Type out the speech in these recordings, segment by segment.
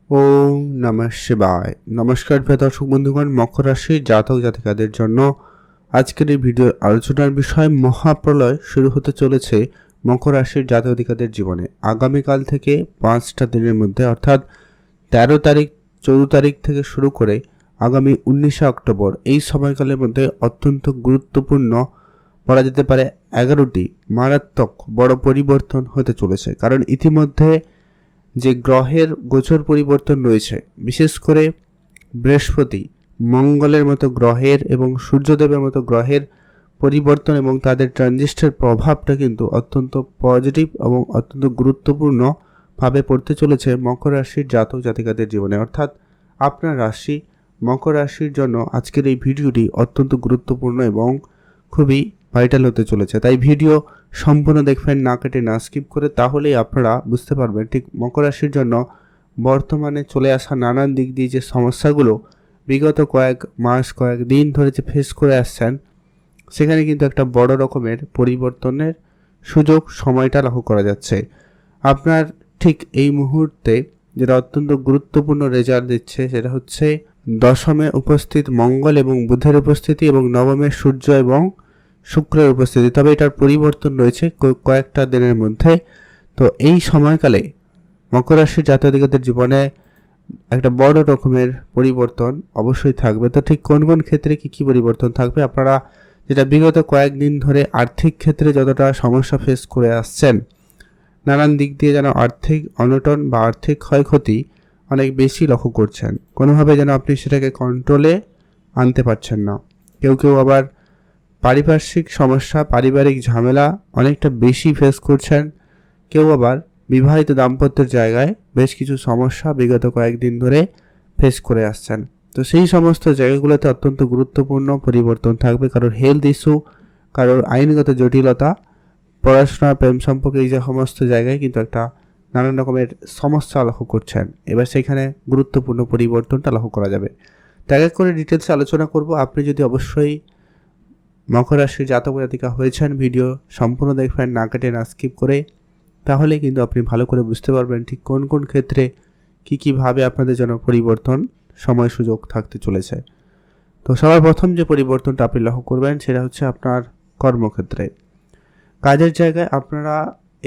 ওম নমঃ শিবায়। নমস্কার প্রিয় দর্শক বন্ধুগণ, মকর রাশির জাতক জাতিকাদের জন্য আজকের এই ভিডিওর আলোচনার বিষয় মহাপ্রলয় শুরু হতে চলেছে মকর রাশির জাতক জাতিকাদের জীবনে। আগামীকাল থেকে 5টা দিনের মধ্যে অর্থাৎ 13 তারিখ 14 তারিখ থেকে শুরু করে আগামী 19শে অক্টোবর এই সময়কালের মধ্যে অত্যন্ত গুরুত্বপূর্ণ বলা যেতে পারে 11টি মারাত্মক বড় পরিবর্তন হতে চলেছে। কারণ ইতিমধ্যে যে গ্রহের গোচর পরিবর্তন রয়েছে, বিশেষ করে বৃহস্পতি, মঙ্গলের মতো গ্রহের এবং সূর্যদেবের মতো গ্রহের পরিবর্তন এবং তাদের ট্রানজিস্টের প্রভাবটা কিন্তু অত্যন্ত পজিটিভ এবং অত্যন্ত গুরুত্বপূর্ণভাবে পড়তে চলেছে মকর রাশির জাতক জাতিকাদের জীবনে। অর্থাৎ আপনার রাশি মকর রাশির জন্য আজকের এই ভিডিওটি অত্যন্ত গুরুত্বপূর্ণ এবং খুবই ভাইটাল হতে চলেছে। তাই ভিডিও সম্পূর্ণ দেখবেন, না কেটে না স্কিপ করে, তাহলেই আপনারা বুঝতে পারবেন ঠিক মকর রাশির জন্য বর্তমানে চলে আসা নানান দিক দিয়ে যে সমস্যাগুলো বিগত কয়েক মাস কয়েক দিন ধরে যে ফেস করে আসছেন, সেখানে কিন্তু একটা বড় রকমের পরিবর্তনের সুযোগ সময়টা লক্ষ্য করা যাচ্ছে। আপনার ঠিক এই মুহূর্তে যেটা অত্যন্ত গুরুত্বপূর্ণ রেজাল্ট দিচ্ছে সেটা হচ্ছে দশমে উপস্থিত মঙ্গল এবং বুধের উপস্থিতি এবং নবমে সূর্য এবং শুক্রের উপস্থিতি। তবে এটার পরিবর্তন রয়েছে কয়েকটা দিনের মধ্যে। তো এই সময়কালে মকর রাশির জাতকদের জীবনে একটা বড় রকমের পরিবর্তন অবশ্যই থাকবে। তো ঠিক কোন কোন ক্ষেত্রে কি পরিবর্তন থাকবে, আপনারা যেটা বিগত কয়েকদিন ধরে আর্থিক ক্ষেত্রে যতটা সমস্যা ফেস করে আসছেন, নানান দিক দিয়ে যেন আর্থিক অনটন বা আর্থিক ক্ষয়ক্ষতি অনেক বেশি লক্ষ্য করছেন, কোনোভাবে যেন আপনি সেটাকে কন্ট্রোলে আনতে পারছেন না। কেউ কেউ আবার পারিপার্শ্বিক সমস্যা, পারিবারিক ঝামেলা অনেকটা বেশি ফেস করছেন। কেউ আবার বিবাহিত দাম্পত্যের জায়গায় বেশ কিছু সমস্যা বিগত কয়েকদিন ধরে ফেস করে আসছেন। তো সেই সমস্ত জায়গাগুলোতে অত্যন্ত গুরুত্বপূর্ণ পরিবর্তন থাকবে। কারোর হেলথ ইস্যু, কারোর আইনগত জটিলতা, পড়াশোনা, প্রেম সম্পর্ক, এই যে সমস্ত জায়গায় কিন্তু একটা নানান রকমের সমস্যা লক্ষ্য করছেন। এবার সেখানে গুরুত্বপূর্ণ পরিবর্তনটা লক্ষ্য করা যাবে। এক এক করে ডিটেলসে আলোচনা করব। আপনি যদি অবশ্যই মকর রাশির জাতক জাতিকা হয়েছেন, ভিডিও সম্পূর্ণ দেখবেন, না কেটে না স্কিপ করে, তাহলে কিন্তু আপনি ভালো করে বুঝতে পারবেন ঠিক কোন কোন ক্ষেত্রে কীভাবে আপনাদের জন্য পরিবর্তন সময় সুযোগ থাকতে চলেছে। তো সবার প্রথম যে পরিবর্তনটা আপনি লক্ষ্য করবেন সেটা হচ্ছে আপনার কর্মক্ষেত্রে। কাজের জায়গায় আপনারা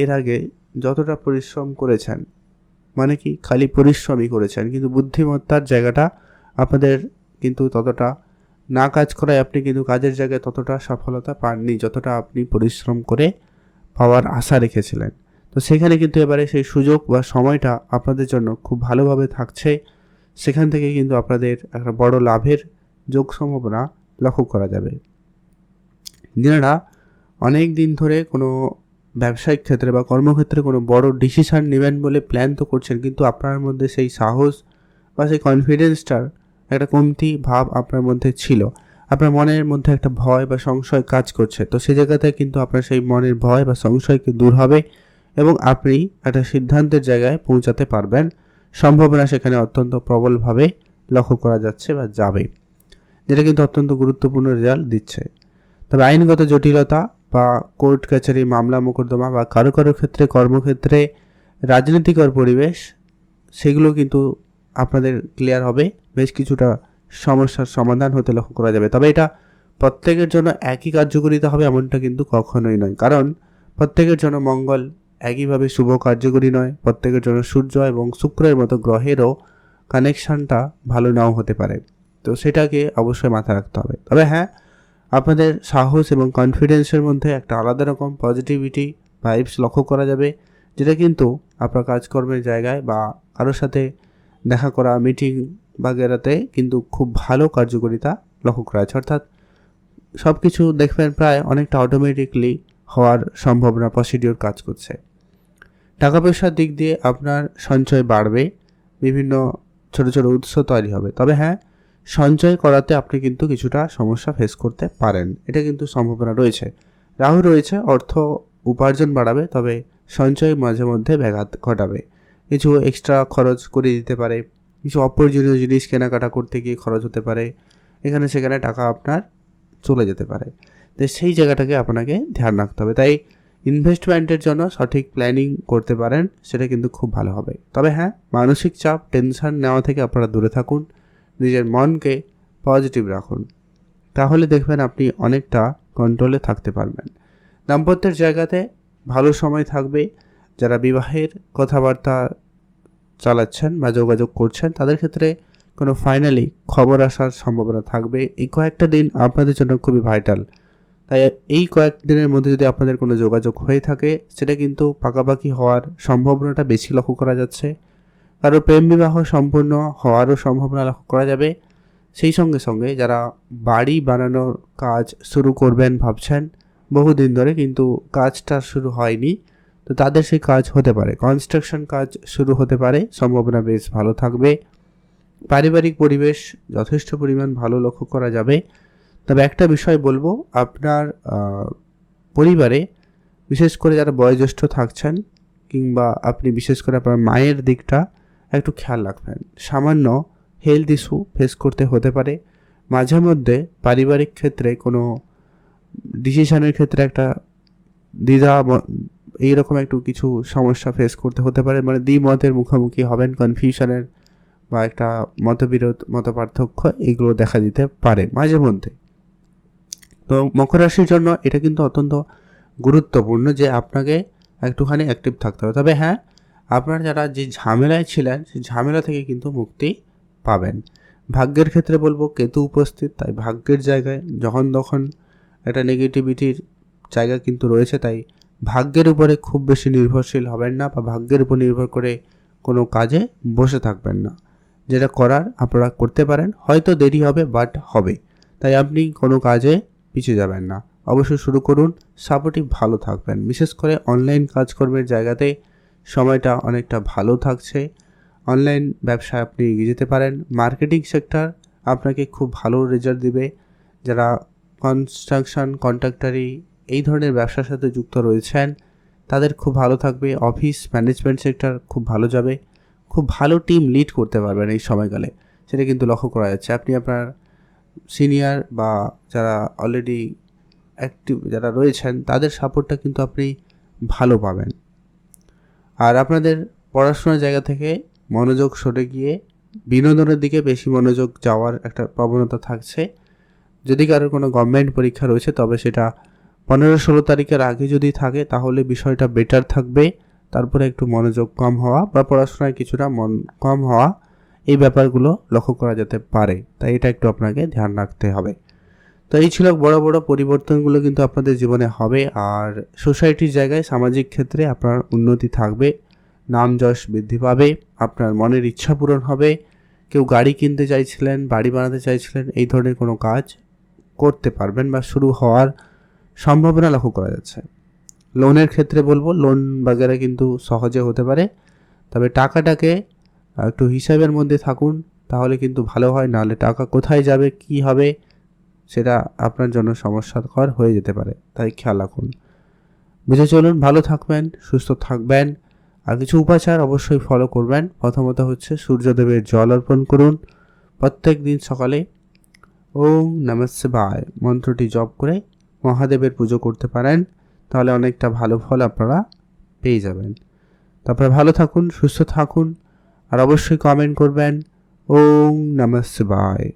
এর আগে যতটা পরিশ্রম করেছেন, মানে কি খালি পরিশ্রমই করেছেন, কিন্তু বুদ্ধিমত্তার জায়গাটা আপনাদের কিন্তু ততটা না কাজ করায় আপনি কিন্তু কাজের জায়গায় ততটা সফলতা পাননি যতটা আপনি পরিশ্রম করে পাওয়ার আশা রেখেছিলেন। তো সেখানে কিন্তু এবারে সেই সুযোগ বা সময়টা আপনাদের জন্য খুব ভালোভাবে থাকছে। সেখান থেকে কিন্তু আপনাদের একটা বড় লাভের যোগ সম্ভাবনা লক্ষ্য করা যাবে। যারা অনেক দিন ধরে কোনো ব্যবসায়িক ক্ষেত্রে বা কর্মক্ষেত্রে কোনো বড় ডিসিশন নেবেন বলে প্ল্যান তো করছেন, কিন্তু আপনার মধ্যে সেই সাহস বা সেই কনফিডেন্সটার একটা কমতি ভাব আপনার মধ্যে ছিল। আপনার মনের মধ্যে একটা ভয় বা সংশয় কাজ করছে। তো সেই জায়গাতে কিন্তু আপনার সেই মনের ভয় বা সংশয়কে দূর হবে এবং আপনি একটা সিদ্ধান্তের জায়গায় পৌঁছাতে পারবেন। সম্ভাবনা সেখানে অত্যন্ত প্রবলভাবে লক্ষ্য করা যাচ্ছে বা যাবে, যেটা কিন্তু অত্যন্ত গুরুত্বপূর্ণ রেজাল্ট দিচ্ছে। তবে আইনগত জটিলতা বা কোর্ট কাছারি, মামলা মোকদ্দমা বা কারো কারো ক্ষেত্রে কর্মক্ষেত্রে রাজনীতিকর পরিবেশ, সেগুলো কিন্তু আপনাদের ক্লিয়ার হবে। বেশ কিছুটা সমস্যার সমাধান হতে লক্ষ্য করা যাবে। তবে এটা প্রত্যেকের জন্য একই কার্যকরিতা হবে এমনটা কিন্তু কখনোই নয়। কারণ প্রত্যেকের জন্য মঙ্গল একইভাবে শুভ কার্যকরী নয়। প্রত্যেকের জন্য সূর্য এবং শুক্রের মতো গ্রহেরও কানেকশানটা ভালো নাও হতে পারে। তো সেটাকে অবশ্যই মাথায় রাখতে হবে। তবে হ্যাঁ, আপনাদের সাহস এবং কনফিডেন্সের মধ্যে একটা আলাদা রকম পজিটিভিটি ভাইবস লক্ষ্য করা যাবে, যেটা কিন্তু আপনার কাজকর্মের জায়গায় বা কারোর সাথে দেখা করা, মিটিং বাগেরাতে কিন্তু খুব ভালো কার্যকারিতা লক্ষ্য করা আছে। অর্থাৎ সব কিছু দেখবেন প্রায় অনেকটা অটোমেটিকলি হওয়ার সম্ভাবনা, প্রসিডিওর কাজ করছে। টাকা পয়সার দিক দিয়ে আপনার সঞ্চয় বাড়বে, বিভিন্ন ছোট ছোট উৎস তৈরি হবে। তবে হ্যাঁ, সঞ্চয় করাতে আপনি কিন্তু কিছুটা সমস্যা ফেস করতে পারেন, এটা কিন্তু সম্ভাবনা রয়েছে। রাহু রয়েছে, অর্থ উপার্জন বাড়াবে, তবে সঞ্চয় মাঝে মধ্যে ব্যাঘাত ঘটাবে। কিছু এক্সট্রা খরচ করে দিতে পারে, কিছু অপ্রয়োজনীয় জিনিস কেনাকাটা করতে গিয়ে খরচ হতে পারে, এখানে সেখানে টাকা আপনার চলে যেতে পারে। তো সেই জায়গাটাকে আপনাকে ধ্যান রাখতে হবে। তাই ইনভেস্টমেন্টের জন্য সঠিক প্ল্যানিং করতে পারেন, সেটা কিন্তু খুব ভালো হবে। তবে হ্যাঁ, মানসিক চাপ, টেনশন নেওয়া থেকে আপনারা দূরে থাকুন, নিজের মনকে পজিটিভ রাখুন, তাহলে দেখবেন আপনি অনেকটা কন্ট্রোলে থাকতে পারবেন। দাম্পত্যের জায়গাতে ভালো সময় থাকবে। যারা বিবাহের কথাবার্তা চালাচ্ছেন বা যোগাযোগ করছেন, তাদের ক্ষেত্রে কোনো ফাইনালি খবর আসার সম্ভাবনা থাকবে। এই কয়েকটা দিন আপনাদের জন্য খুবই ভাইটাল। তাই এই কয়েকদিনের মধ্যে যদি আপনাদের কোনো যোগাযোগ হয়ে থাকে, সেটা কিন্তু পাকাপাকি হওয়ার সম্ভাবনাটা বেশি লক্ষ্য করা যাচ্ছে। কারো প্রেম বিবাহ সম্পূর্ণ হওয়ারও সম্ভাবনা লক্ষ্য করা যাবে। সেই সঙ্গে সঙ্গে যারা বাড়ি বানানোর কাজ শুরু করবেন ভাবছেন বহুদিন ধরে, কিন্তু কাজটা শুরু হয়নি, তো তাদের সেই কাজ হতে পারে, কনস্ট্রাকশন কাজ শুরু হতে পারে, সম্ভাবনা বেশ ভালো থাকবে। পারিবারিক পরিবেশ যথেষ্ট পরিমাণ ভালো লক্ষ্য করা যাবে। তবে একটা বিষয় বলবো, আপনার পরিবারে বিশেষ করে যারা বয়োজ্যেষ্ঠ থাকছেন, কিংবা আপনি বিশেষ করে আপনার মায়ের দিকটা একটু খেয়াল রাখবেন। সামান্য হেলথ ইস্যু ফেস করতে হতে পারে। মাঝে মধ্যে পারিবারিক ক্ষেত্রে কোনো ডিসিশনের ক্ষেত্রে একটা দ্বিধা, এইরকম একটু কিছু সমস্যা ফেস করতে হতে পারে, মানে দ্বিমতের মুখোমুখি হবেন, কনফিউশনের বা একটা মতবিরোধ, মতপার্থক্য এগুলো দেখা দিতে পারে মাঝে মধ্যে। তো মকর রাশির জন্য এটা কিন্তু অত্যন্ত গুরুত্বপূর্ণ যে আপনাকে একটুখানি অ্যাক্টিভ থাকতে হবে। তবে হ্যাঁ, আপনারা যারা যে ঝামেলায় ছিলেন, সেই ঝামেলা থেকে কিন্তু মুক্তি পাবেন। ভাগ্যের ক্ষেত্রে বলবো কেতু উপস্থিত, তাই ভাগ্যের জায়গায় যখন তখন একটা নেগেটিভিটির জায়গা কিন্তু রয়েছে। তাই ভাগ্যের উপরে খুব বেশি নির্ভরশীল হবেন না, বা ভাগ্যের উপর নির্ভর করে কোনো কাজে বসে থাকবেন না। যেটা করার আপনারা করতে পারেন, হয়তো দেরি হবে বাট হবে। তাই আপনি কোনো কাজে পিছিয়ে যাবেন না, অবশ্যই শুরু করুন, সাপোর্টিভ ভালো থাকবেন। বিশেষ করে অনলাইন কাজকর্মের জায়গাতে সময়টা অনেকটা ভালো থাকছে। অনলাইন ব্যবসায় আপনি এগিয়ে যেতে পারেন। মার্কেটিং সেক্টর আপনাকে খুব ভালো রেজাল্ট দিবে। যারা কনস্ট্রাকশন, কন্ট্রাক্টারি এই ধরনের ব্যবসার সাথে যুক্ত রয়েছেন, তাদের খুব ভালো থাকবে। অফিস ম্যানেজমেন্ট সেক্টর খুব ভালো যাবে। খুব ভালো টিম লিড করতে পারবেন এই সময়কালে, সেটা কিন্তু লক্ষ্য করা যাচ্ছে। আপনি আপনার সিনিয়র বা যারা অলরেডি অ্যাক্টিভ যারা রয়েছেন, তাদের সাপোর্টটা কিন্তু আপনি ভালো পাবেন। আর আপনাদের পড়াশোনার জায়গা থেকে মনোযোগ সরে গিয়ে বিনোদনের দিকে বেশি মনোযোগ যাওয়ার একটা প্রবণতা থাকছে। যদি কারোর কোনো গভর্নমেন্ট পরীক্ষা রয়েছে, তবে সেটা 15-16 তারিখের আগে যদি থাকে, তাহলে বিষয়টা বেটার থাকবে। তারপরে একটু মনোযোগ কম হওয়া বা পড়াশোনায় কিছুটা মন কম হওয়া, এই ব্যাপারগুলো লক্ষ্য করা যেতে পারে। তাই এটা একটু আপনাকে ধ্যান রাখতে হবে। তো এই ছিল বড় বড় পরিবর্তনগুলো কিন্তু আপনাদের জীবনে হবে। আর সোসাইটির জায়গায়, সামাজিক ক্ষেত্রে আপনার উন্নতি থাকবে, নাম যশ বৃদ্ধি পাবে, আপনার মনের ইচ্ছা পূরণ হবে। কেউ গাড়ি কিনতে চাইছিলেন, বাড়ি বানাতে চাইছিলেন, এই ধরনের কোনো কাজ করতে পারবেন বা শুরু হওয়ার সম্ভাবনা লক্ষ্য করা যাচ্ছে। লোনের ক্ষেত্রে বলবো, লোন বাগেরা কিন্তু সহজে হতে পারে। তবে টাকাটাকে একটু হিসাবের মধ্যে থাকুন, তাহলে কিন্তু ভালো হয়। নাহলে টাকা কোথায় যাবে, কি হবে, সেটা আপনার জন্য সমস্যাকর হয়ে যেতে পারে। তাই খেয়াল রাখুন, বুঝে চলুন। ভালো থাকবেন, সুস্থ থাকবেন। আর কিছু উপাচার অবশ্যই ফলো করবেন। প্রথমত হচ্ছে সূর্যদেবের জল অর্পণ করুন প্রত্যেক দিন সকালে। ওম নমঃ শিবায় মন্ত্রটি জপ করে মহাদেবের পুজো করতে পারেন, তাহলে অনেকটা ভালো ফল আপনারা পেয়ে যাবেন। তারপরে ভালো থাকুন, সুস্থ থাকুন, আর অবশ্যই কমেন্ট করবেন ওম নমঃ শিবায়।